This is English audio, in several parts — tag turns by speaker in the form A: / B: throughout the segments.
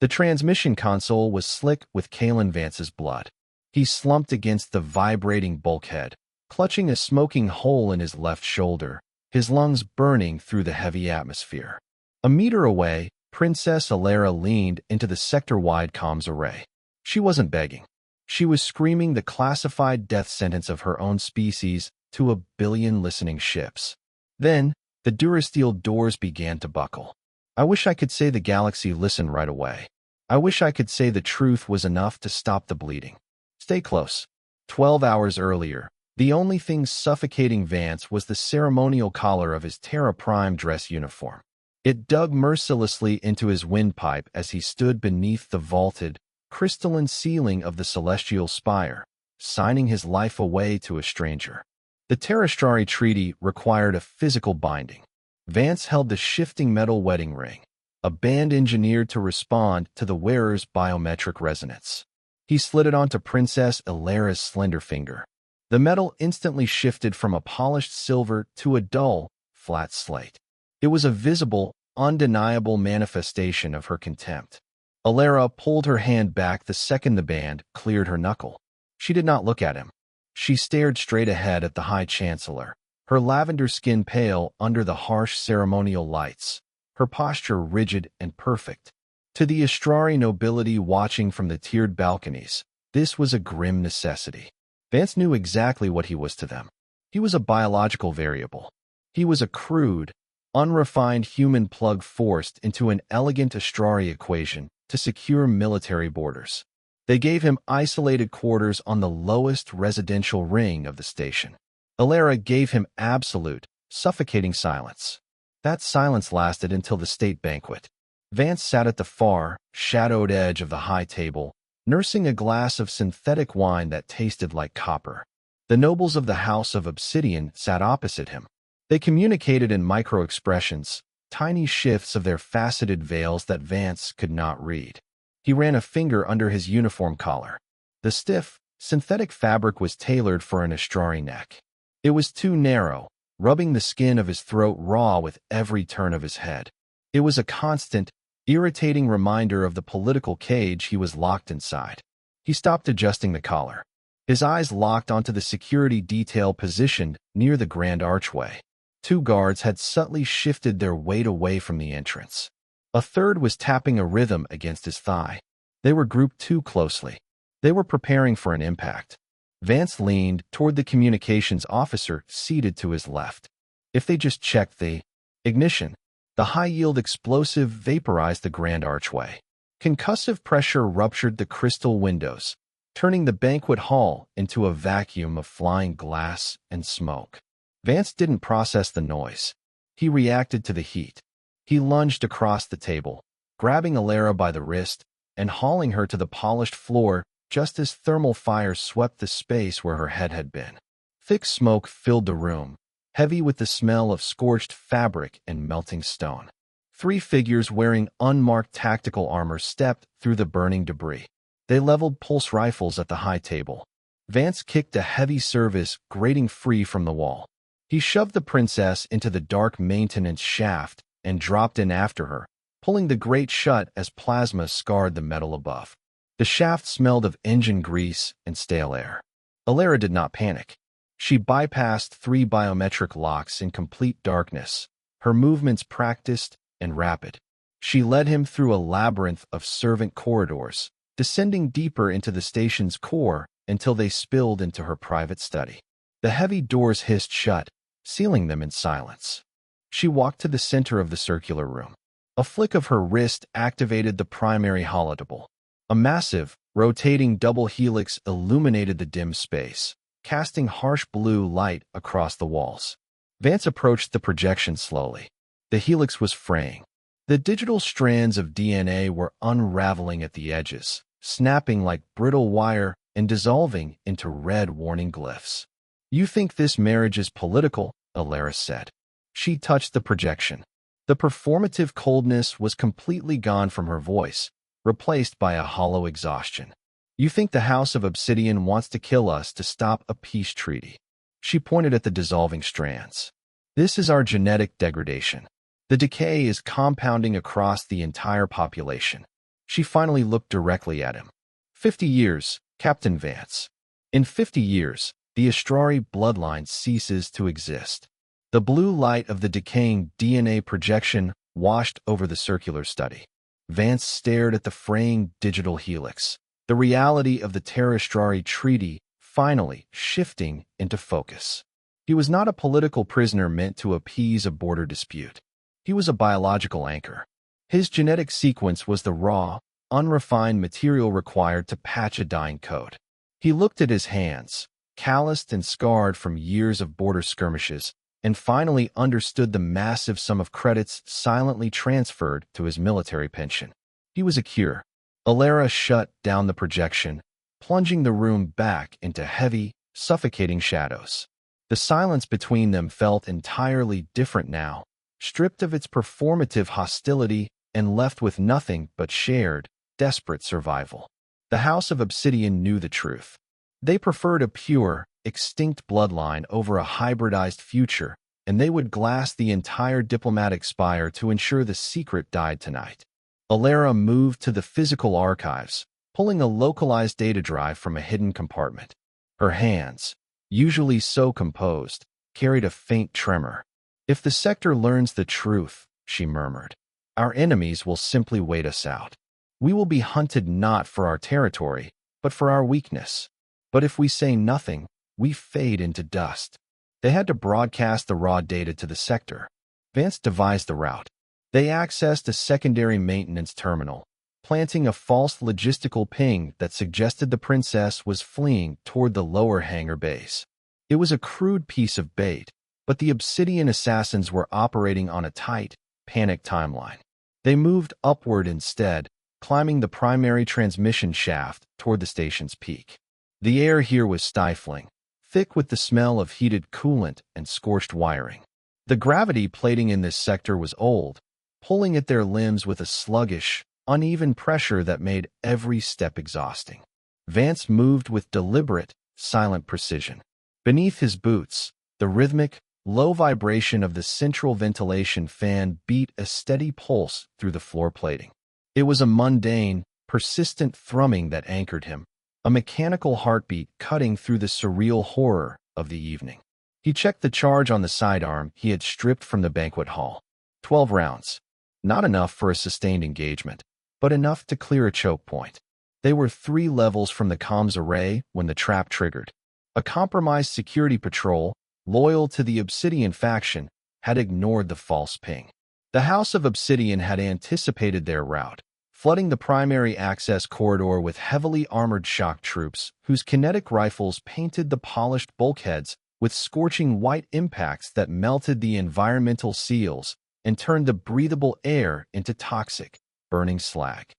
A: The transmission console was slick with Kalen Vance's blood. He slumped against the vibrating bulkhead, clutching a smoking hole in his left shoulder, his lungs burning through the heavy atmosphere. A meter away, Princess Alara leaned into the sector-wide comms array. She wasn't begging. She was screaming the classified death sentence of her own species to 1 billion listening ships. Then, the Durasteel doors began to buckle. I wish I could say the galaxy listened right away. I wish I could say the truth was enough to stop the bleeding. Stay close. 12 hours earlier, the only thing suffocating Vance was the ceremonial collar of his Terra Prime dress uniform. It dug mercilessly into his windpipe as he stood beneath the vaulted, crystalline ceiling of the celestial spire, signing his life away to a stranger. The Terrestriary Treaty required a physical binding. Vance held the shifting metal wedding ring, a band engineered to respond to the wearer's biometric resonance. He slid it onto Princess Alara's slender finger. The metal instantly shifted from a polished silver to a dull, flat slate. It was a visible, undeniable manifestation of her contempt. Alara pulled her hand back the second the band cleared her knuckle. She did not look at him. She stared straight ahead at the High Chancellor, her lavender skin pale under the harsh ceremonial lights, her posture rigid and perfect. To the Astrari nobility watching from the tiered balconies, this was a grim necessity. Vance knew exactly what he was to them. He was a biological variable. He was a crude, unrefined human plug forced into an elegant Astrari equation to secure military borders. They gave him isolated quarters on the lowest residential ring of the station. Alara gave him absolute, suffocating silence. That silence lasted until the state banquet. Vance sat at the far, shadowed edge of the high table, nursing a glass of synthetic wine that tasted like copper. The nobles of the House of Obsidian sat opposite him. They communicated in micro-expressions, tiny shifts of their faceted veils that Vance could not read. He ran a finger under his uniform collar. The stiff, synthetic fabric was tailored for an Astrari neck. It was too narrow, rubbing the skin of his throat raw with every turn of his head. It was a constant, irritating reminder of the political cage he was locked inside. He stopped adjusting the collar. His eyes locked onto the security detail positioned near the grand archway. 2 guards had subtly shifted their weight away from the entrance. A third was tapping a rhythm against his thigh. They were grouped too closely. They were preparing for an impact. Vance leaned toward the communications officer seated to his left. If they just checked the ignition, the high-yield explosive vaporized the grand archway. Concussive pressure ruptured the crystal windows, turning the banquet hall into a vacuum of flying glass and smoke. Vance didn't process the noise. He reacted to the heat. He lunged across the table, grabbing Alara by the wrist and hauling her to the polished floor just as thermal fire swept the space where her head had been. Thick smoke filled the room, heavy with the smell of scorched fabric and melting stone. 3 figures wearing unmarked tactical armor stepped through the burning debris. They leveled pulse rifles at the high table. Vance kicked a heavy service grating free from the wall. He shoved the princess into the dark maintenance shaft and dropped in after her, pulling the grate shut as plasma scarred the metal above. The shaft smelled of engine grease and stale air. Alara did not panic. She bypassed 3 biometric locks in complete darkness, her movements practiced and rapid. She led him through a labyrinth of servant corridors, descending deeper into the station's core until they spilled into her private study. The heavy doors hissed shut, sealing them in silence. She walked to the center of the circular room. A flick of her wrist activated the primary holodeble. A massive, rotating double helix illuminated the dim space, casting harsh blue light across the walls. Vance approached the projection slowly. The helix was fraying. The digital strands of DNA were unraveling at the edges, snapping like brittle wire and dissolving into red warning glyphs. "You think this marriage is political?" Alara said. She touched the projection. The performative coldness was completely gone from her voice, replaced by a hollow exhaustion. "You think the House of Obsidian wants to kill us to stop a peace treaty?" She pointed at the dissolving strands. "This is our genetic degradation. The decay is compounding across the entire population. She finally looked directly at him. 50 years, Captain Vance. In 50 years, the Astrari bloodline ceases to exist. The blue light of the decaying DNA projection washed over the circular study. Vance stared at the fraying digital helix, the reality of the Terrestrari Treaty finally shifting into focus. He was not a political prisoner meant to appease a border dispute. He was a biological anchor. His genetic sequence was the raw, unrefined material required to patch a dying code. He looked at his hands, calloused and scarred from years of border skirmishes, and finally understood the massive sum of credits silently transferred to his military pension. He was a cure. Alara shut down the projection, plunging the room back into heavy, suffocating shadows. The silence between them felt entirely different now, stripped of its performative hostility and left with nothing but shared, desperate survival. The House of Obsidian knew the truth. They preferred a pure, extinct bloodline over a hybridized future, and they would glass the entire diplomatic spire to ensure the secret died tonight. Alara moved to the physical archives, pulling a localized data drive from a hidden compartment. Her hands, usually so composed, carried a faint tremor. If the sector learns the truth, she murmured, our enemies will simply wait us out. We will be hunted not for our territory, but for our weakness. But if we say nothing, we fade into dust. They had to broadcast the raw data to the sector. Vance devised the route. They accessed a secondary maintenance terminal, planting a false logistical ping that suggested the princess was fleeing toward the lower hangar base. It was a crude piece of bait, but the Obsidian assassins were operating on a tight, panicked timeline. They moved upward instead, climbing the primary transmission shaft toward the station's peak. The air here was stifling, thick with the smell of heated coolant and scorched wiring. The gravity plating in this sector was old, pulling at their limbs with a sluggish, uneven pressure that made every step exhausting. Vance moved with deliberate, silent precision. Beneath his boots, the rhythmic, low vibration of the central ventilation fan beat a steady pulse through the floor plating. It was a mundane, persistent thrumming that anchored him, a mechanical heartbeat cutting through the surreal horror of the evening. He checked the charge on the sidearm he had stripped from the banquet hall. 12 rounds. Not enough for a sustained engagement, but enough to clear a choke point. They were 3 levels from the comms array when the trap triggered. A compromised security patrol, loyal to the Obsidian faction, had ignored the false ping. The House of Obsidian had anticipated their route, flooding the primary access corridor with heavily armored shock troops whose kinetic rifles painted the polished bulkheads with scorching white impacts that melted the environmental seals and turned the breathable air into toxic, burning slag.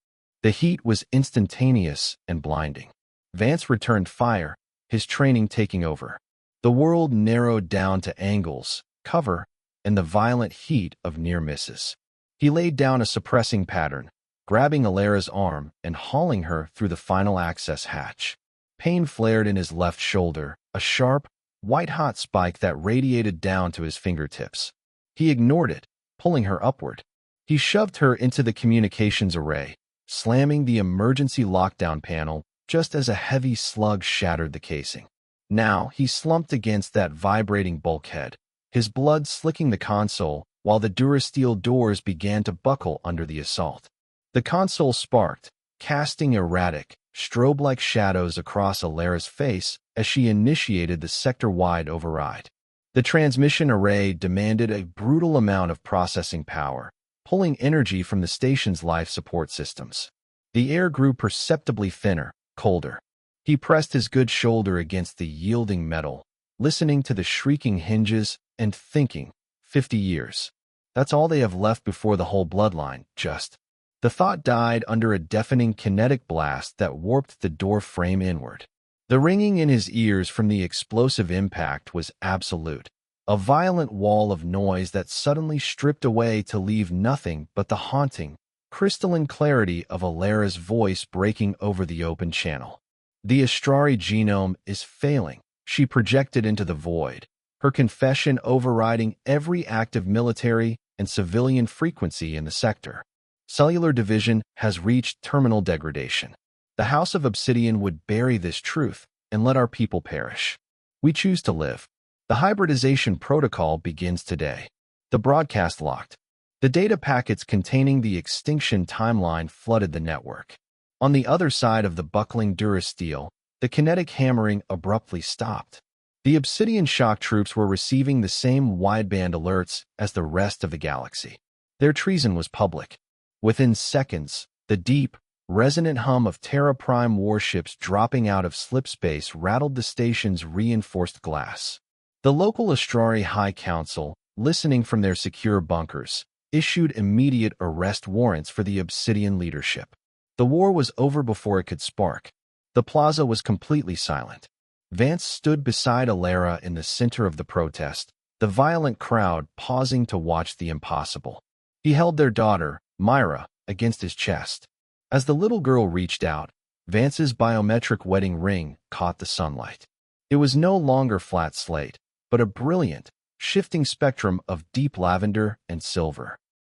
A: The heat was instantaneous and blinding. Vance returned fire, his training taking over. The world narrowed down to angles, cover, and the violent heat of near misses. He laid down a suppressing pattern, grabbing Alara's arm and hauling her through the final access hatch. Pain flared in his left shoulder, a sharp, white-hot spike that radiated down to his fingertips. He ignored it, pulling her upward. He shoved her into the communications array, slamming the emergency lockdown panel just as a heavy slug shattered the casing. Now he slumped against that vibrating bulkhead, his blood slicking the console while the Durasteel doors began to buckle under the assault. The console sparked, casting erratic, strobe-like shadows across Alara's face as she initiated the sector-wide override. The transmission array demanded a brutal amount of processing power, pulling energy from the station's life support systems. The air grew perceptibly thinner, colder. He pressed his good shoulder against the yielding metal, listening to the shrieking hinges and thinking, 50 years. That's all they have left before the whole bloodline, just. The thought died under a deafening kinetic blast that warped the door frame inward. The ringing in his ears from the explosive impact was absolute, a violent wall of noise that suddenly stripped away to leave nothing but the haunting, crystalline clarity of Alara's voice breaking over the open channel. The Astrari genome is failing, she projected into the void, her confession overriding every active military and civilian frequency in the sector. Cellular division has reached terminal degradation. The House of Obsidian would bury this truth and let our people perish. We choose to live. The hybridization protocol begins today. The broadcast locked. The data packets containing the extinction timeline flooded the network. On the other side of the buckling durasteel, the kinetic hammering abruptly stopped. The Obsidian shock troops were receiving the same wideband alerts as the rest of the galaxy. Their treason was public. Within seconds, the deep, resonant hum of Terra Prime warships dropping out of slipspace rattled the station's reinforced glass. The local Astrari High Council, listening from their secure bunkers, issued immediate arrest warrants for the Obsidian leadership. The war was over before it could spark. The plaza was completely silent. Vance stood beside Alara in the center of the protest, the violent crowd pausing to watch the impossible. He held their daughter, Myra, against his chest. As the little girl reached out, Vance's biometric wedding ring caught the sunlight. It was no longer flat slate, but a brilliant, shifting spectrum of deep lavender and silver.